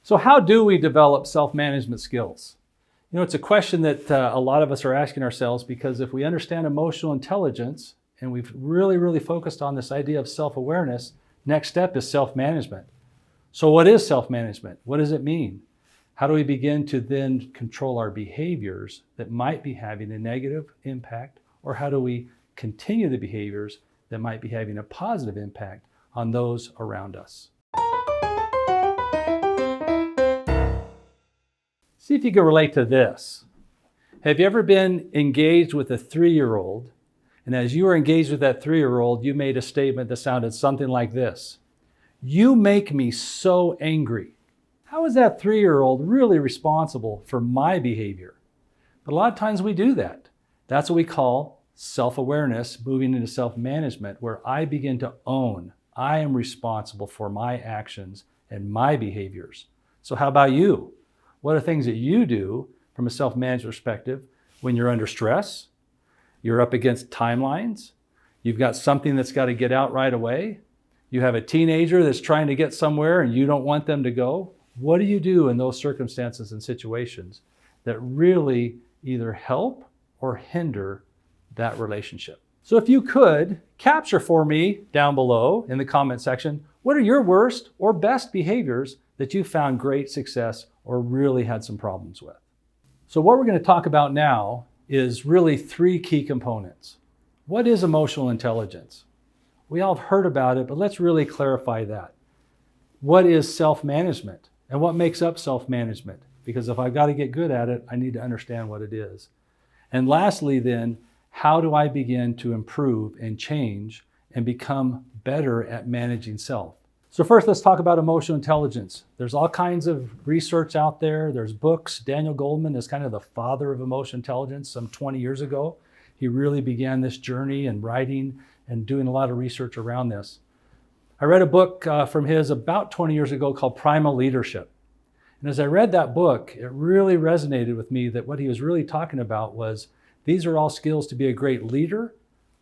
So how do we develop self-management skills? It's a question that a lot of us are asking ourselves, because if we understand emotional intelligence and we've really focused on this idea of self-awareness, next step is self-management. So what is self-management? What does it mean? How do we begin to then control our behaviors that might be having a negative impact? Or how do we continue the behaviors that might be having a positive impact on those around us? See if you can relate to this. Have you ever been engaged with a 3-year-old, and as you were engaged with that 3-year-old, you made a statement that sounded something like this: "You make me so angry." How is that 3-year-old really responsible for my behavior? But a lot of times we do that. That's what we call self-awareness, moving into self-management, where I begin to own I am responsible for my actions and my behaviors. So how about you? What are things that you do from a self-management perspective when you're under stress, you're up against timelines, you've got something that's got to get out right away, you have a teenager that's trying to get somewhere and you don't want them to go? What do you do in those circumstances and situations that really either help or hinder that relationship? So if you could capture for me down below in the comment section, what are your worst or best behaviors that you found great success or really had some problems with? So what we're going to talk about now is really 3 key components. What is emotional intelligence? We all have heard about it, but let's really clarify that. What is self-management? And what makes up self-management? Because if I've got to get good at it, I need to understand what it is. And lastly then, how do I begin to improve and change and become better at managing self? So first, let's talk about emotional intelligence. There's all kinds of research out there. There's books. Daniel Goleman is kind of the father of emotional intelligence. Some 20 years ago, he really began this journey and writing and doing a lot of research around this. I read a book from his about 20 years ago called Primal Leadership. And as I read that book, it really resonated with me that what he was really talking about was these are all skills to be a great leader,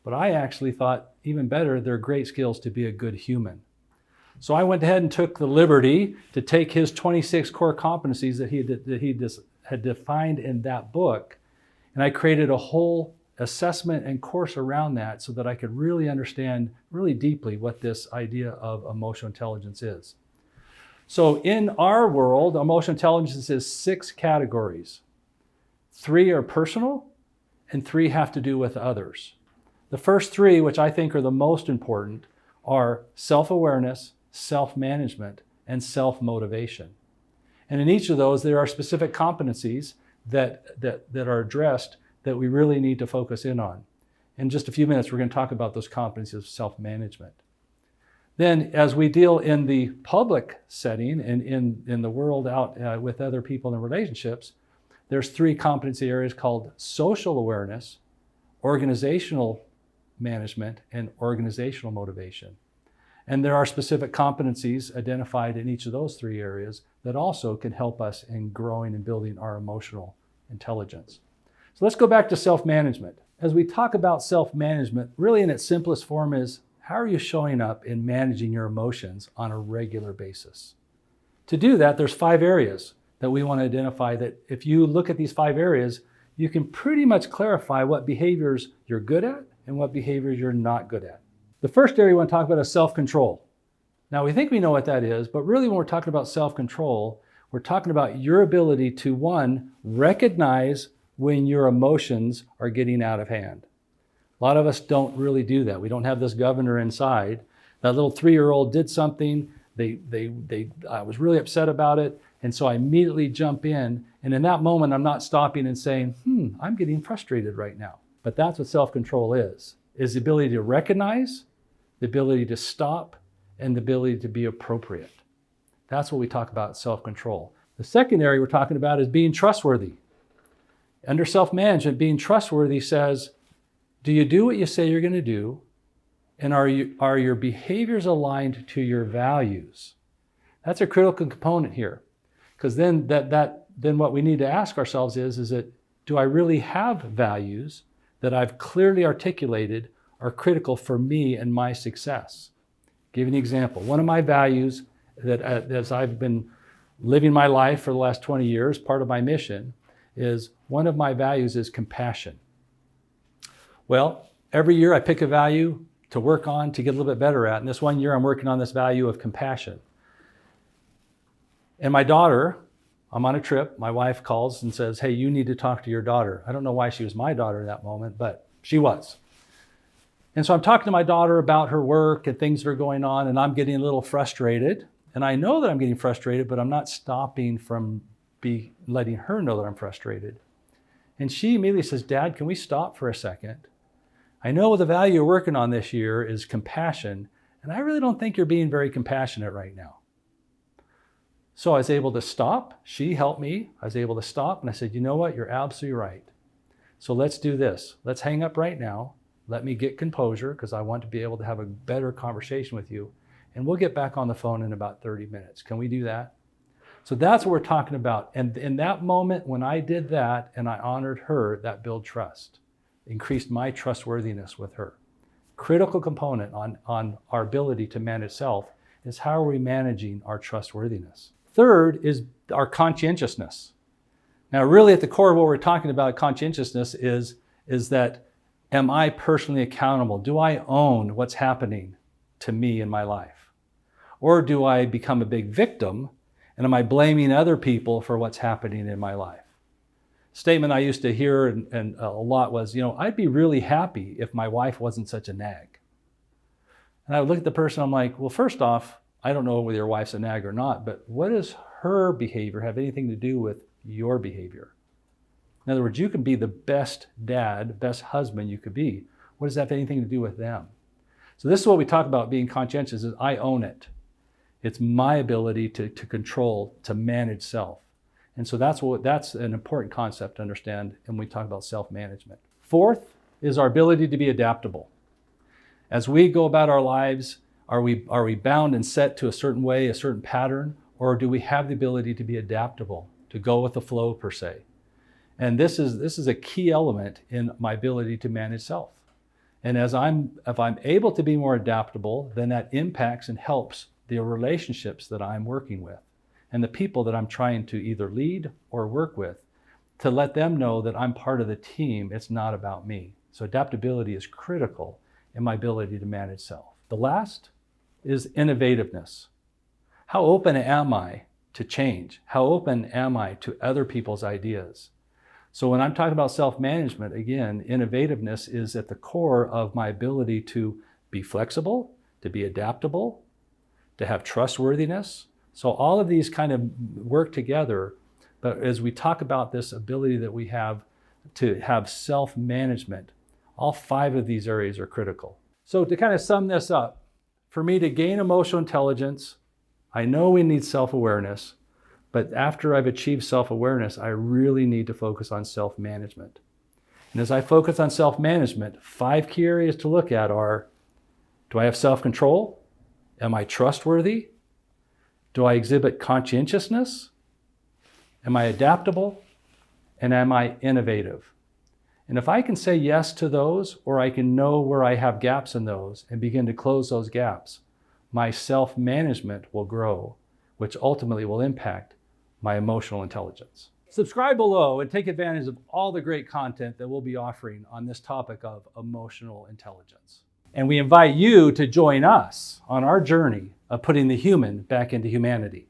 but I actually thought even better, they're great skills to be a good human. So I went ahead and took the liberty to take his 26 core competencies that he had defined in that book, and I created a whole assessment and course around that so that I could really understand really deeply what this idea of emotional intelligence is. So in our world, emotional intelligence is 6 categories. 3 are personal and 3 have to do with others. The first 3, which I think are the most important, are self-awareness, self-management, and self-motivation. And in each of those, there are specific competencies that are addressed that we really need to focus in on. In just a few minutes, we're going to talk about those competencies of self-management. Then, as we deal in the public setting and in the world out with other people in relationships, there's 3 competency areas called social awareness, organizational management, and organizational motivation. And there are specific competencies identified in each of those 3 areas that also can help us in growing and building our emotional intelligence. So let's go back to self-management. As we talk about self-management, really in its simplest form is, how are you showing up in managing your emotions on a regular basis? To do that, there's 5 areas that we want to identify that if you look at these 5 areas, you can pretty much clarify what behaviors you're good at and what behaviors you're not good at. The first area we want to talk about is self-control. Now, we think we know what that is, but really when we're talking about self-control, we're talking about your ability to, 1, recognize when your emotions are getting out of hand. A lot of us don't really do that. We don't have this governor inside. That little 3-year-old did something, I was really upset about it, and so I immediately jump in, and in that moment I'm not stopping and saying, I'm getting frustrated right now. But that's what self-control is the ability to recognize, the ability to stop, and the ability to be appropriate. That's what we talk about self-control. The second area we're talking about is being trustworthy. Under self-management, being trustworthy says, do you do what you say you're going to do? And are your behaviors aligned to your values? That's a critical component here. Because then what we need to ask ourselves is that, do I really have values that I've clearly articulated are critical for me and my success? Give you an example. One of my values that as I've been living my life for the last 20 years, part of my mission is one of my values is compassion. Well, every year I pick a value to work on to get a little bit better at. And this one year I'm working on this value of compassion. And my daughter, I'm on a trip, my wife calls and says, hey, you need to talk to your daughter. I don't know why she was my daughter in that moment, but she was. And so I'm talking to my daughter about her work and things that are going on, and I'm getting a little frustrated. And I know that I'm getting frustrated, but I'm not stopping from letting her know that I'm frustrated. And she immediately says, Dad, can we stop for a second? I know the value you're working on this year is compassion, and I really don't think you're being very compassionate right now. So I was able to stop. She helped me. I was able to stop, and I said, you know what? You're absolutely right. So let's do this. Let's hang up right now. Let me get composure because I want to be able to have a better conversation with you. And we'll get back on the phone in about 30 minutes. Can we do that? So that's what we're talking about. And in that moment, when I did that and I honored her, that built trust, increased my trustworthiness with her. Critical component on our ability to manage self is how are we managing our trustworthiness? Third is our conscientiousness. Now, really at the core of what we're talking about, conscientiousness is that am I personally accountable? Do I own what's happening to me in my life? Or do I become a big victim and am I blaming other people for what's happening in my life? Statement I used to hear and a lot was, I'd be really happy if my wife wasn't such a nag. And I would look at the person, I'm like, well, first off, I don't know whether your wife's a nag or not, but what does her behavior have anything to do with your behavior? In other words, you can be the best dad, best husband you could be. What does that have anything to do with them? So this is what we talk about being conscientious is I own it. It's my ability to control, to manage self. And so that's an important concept to understand when we talk about self-management. Fourth is our ability to be adaptable. As we go about our lives, are we bound and set to a certain way, a certain pattern, or do we have the ability to be adaptable, to go with the flow per se? And this is a key element in my ability to manage self. And if I'm able to be more adaptable, then that impacts and helps the relationships that I'm working with and the people that I'm trying to either lead or work with, to let them know that I'm part of the team. It's not about me. So adaptability is critical in my ability to manage self. The last is innovativeness. How open am I to change? How open am I to other people's ideas? So when I'm talking about self-management, again, innovativeness is at the core of my ability to be flexible, to be adaptable, to have trustworthiness. So all of these kind of work together, but as we talk about this ability that we have to have self-management, all 5 of these areas are critical. So to kind of sum this up, for me to gain emotional intelligence, I know we need self-awareness, but after I've achieved self-awareness, I really need to focus on self-management. And as I focus on self-management, 5 key areas to look at are, do I have self-control? Am I trustworthy? Do I exhibit conscientiousness? Am I adaptable? And am I innovative? And if I can say yes to those, or I can know where I have gaps in those and begin to close those gaps, my self-management will grow, which ultimately will impact my emotional intelligence. Subscribe below and take advantage of all the great content that we'll be offering on this topic of emotional intelligence. And we invite you to join us on our journey of putting the human back into humanity.